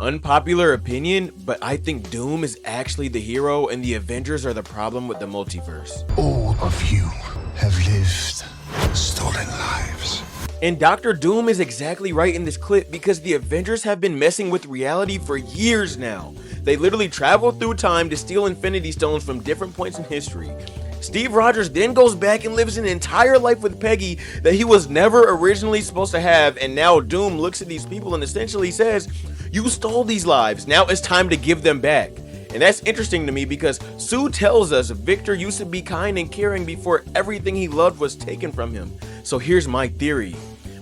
Unpopular opinion, but I think Doom is actually the hero and the Avengers are the problem with the multiverse. All of you have lived stolen lives. And Dr. Doom is exactly right in this clip because the Avengers have been messing with reality for years now. They literally travel through time to steal Infinity Stones from different points in history. Steve Rogers then goes back and lives an entire life with Peggy that he was never originally supposed to have, and now Doom looks at these people and essentially says, "You stole these lives, now it's time to give them back." And that's interesting to me because Sue tells us Victor used to be kind and caring before everything he loved was taken from him. So here's my theory.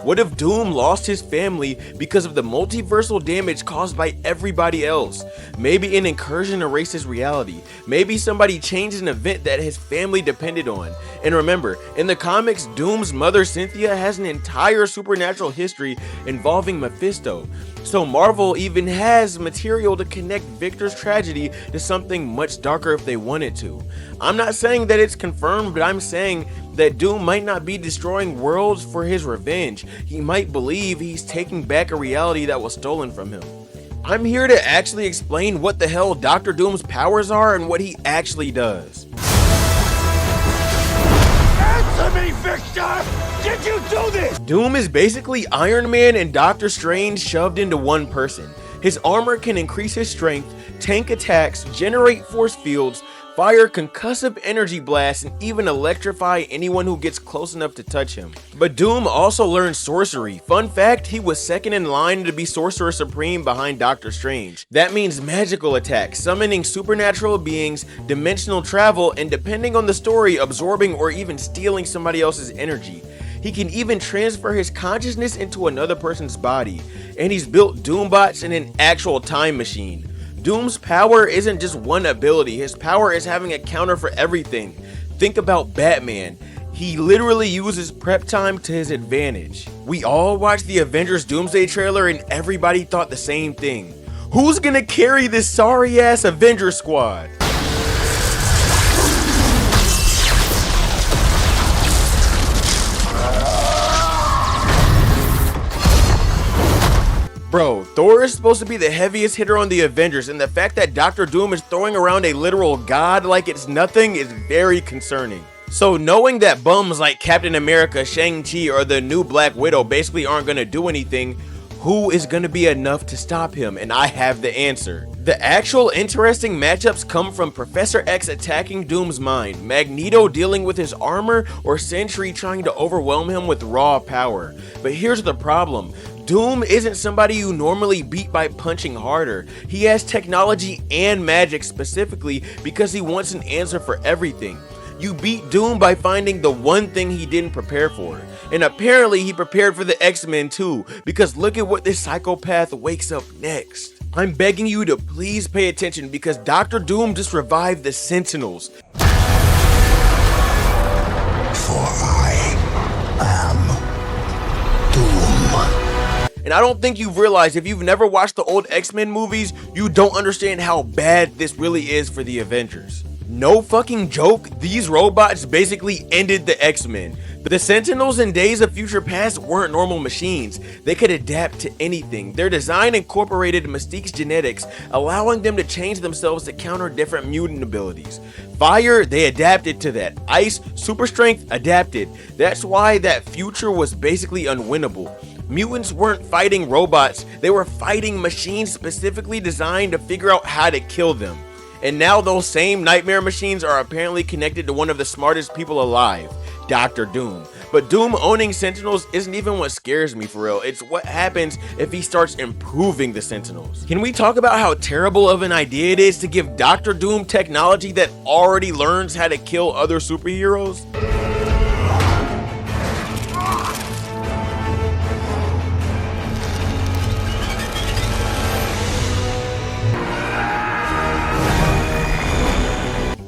What if Doom lost his family because of the multiversal damage caused by everybody else? Maybe an incursion erased his reality. Maybe somebody changed an event that his family depended on. And remember, in the comics, Doom's mother Cynthia has an entire supernatural history involving Mephisto. So Marvel even has material to connect Victor's tragedy to something much darker if they wanted to. I'm not saying that it's confirmed, but I'm saying that Doom might not be destroying worlds for his revenge. He might believe he's taking back a reality that was stolen from him. I'm here to actually explain what the hell Dr. Doom's powers are and what he actually does. Answer me, Victor! Did you do this? Doom is basically Iron Man and Doctor Strange shoved into one person. His armor can increase his strength, tank attacks, generate force fields, fire concussive energy blasts, and even electrify anyone who gets close enough to touch him. But Doom also learned sorcery. Fun fact, he was second in line to be Sorcerer Supreme behind Doctor Strange. That means magical attacks, summoning supernatural beings, dimensional travel, and depending on the story, absorbing or even stealing somebody else's energy. He can even transfer his consciousness into another person's body. And he's built Doombots in an actual time machine. Doom's power isn't just one ability, his power is having a counter for everything. Think about Batman. He literally uses prep time to his advantage. We all watched the Avengers Doomsday trailer and everybody thought the same thing. Who's gonna carry this sorry ass Avengers squad? Bro, Thor is supposed to be the heaviest hitter on the Avengers, and the fact that Dr. Doom is throwing around a literal god like it's nothing is very concerning. So knowing that bums like Captain America, Shang-Chi, or the new Black Widow basically aren't gonna do anything, who is gonna be enough to stop him? And I have the answer. The actual interesting matchups come from Professor X attacking Doom's mind, Magneto dealing with his armor, or Sentry trying to overwhelm him with raw power. But here's the problem. Doom isn't somebody you normally beat by punching harder. He has technology and magic specifically because he wants an answer for everything. You beat Doom by finding the one thing he didn't prepare for. And apparently he prepared for the X-Men too, because look at what this psychopath wakes up next. I'm begging you to please pay attention because Dr. Doom just revived the Sentinels. For I am Doom. And I don't think you've realized, if you've never watched the old X-Men movies, you don't understand how bad this really is for the Avengers. No fucking joke, these robots basically ended the X-Men. But the Sentinels in Days of Future Past weren't normal machines. They could adapt to anything. Their design incorporated Mystique's genetics, allowing them to change themselves to counter different mutant abilities. Fire, they adapted to that. Ice, super strength, adapted. That's why that future was basically unwinnable. Mutants weren't fighting robots, they were fighting machines specifically designed to figure out how to kill them. And now those same nightmare machines are apparently connected to one of the smartest people alive, Dr. Doom. But Doom owning Sentinels isn't even what scares me for real, it's what happens if he starts improving the Sentinels. Can we talk about how terrible of an idea it is to give Dr. Doom technology that already learns how to kill other superheroes?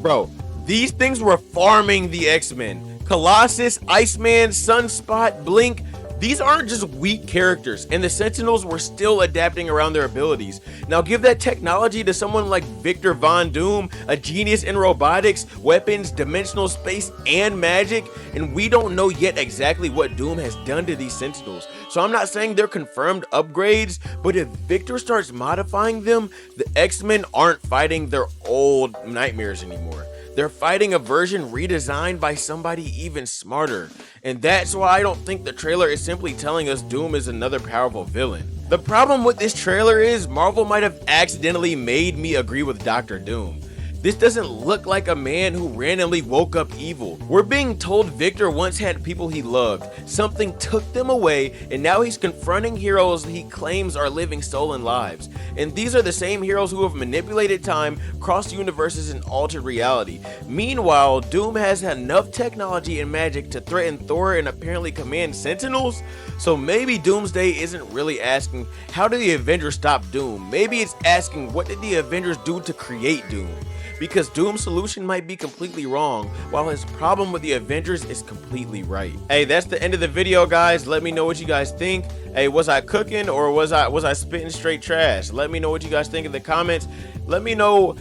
Bro, these things were farming the X-Men. Colossus, Iceman, Sunspot, Blink, These aren't just weak characters, and the Sentinels were still adapting around their abilities. Now give that technology to someone like Victor Von Doom, a genius in robotics, weapons, dimensional space, and magic, and we don't know yet exactly what Doom has done to these Sentinels. So I'm not saying they're confirmed upgrades, but if Victor starts modifying them, the X-Men aren't fighting their old nightmares anymore. They're fighting a version redesigned by somebody even smarter. And that's why I don't think the trailer is simply telling us Doom is another powerful villain. The problem with this trailer is Marvel might have accidentally made me agree with Dr. Doom. This doesn't look like a man who randomly woke up evil. We're being told Victor once had people he loved, something took them away, and now he's confronting heroes he claims are living stolen lives. And these are the same heroes who have manipulated time, crossed universes, and altered reality. Meanwhile, Doom has enough technology and magic to threaten Thor and apparently command Sentinels? So maybe Doomsday isn't really asking, how did the Avengers stop Doom? Maybe it's asking, what did the Avengers do to create Doom? Because Doom's solution might be completely wrong, while his problem with the Avengers is completely right. Hey, that's the end of the video, guys. Let me know what you guys think. Hey, was I cooking or was I spitting straight trash? Let me know what you guys think in the comments. Let me know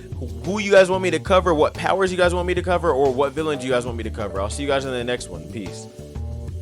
who you guys want me to cover, what powers you guys want me to cover, or what villains you guys want me to cover. I'll see you guys in the next one. Peace.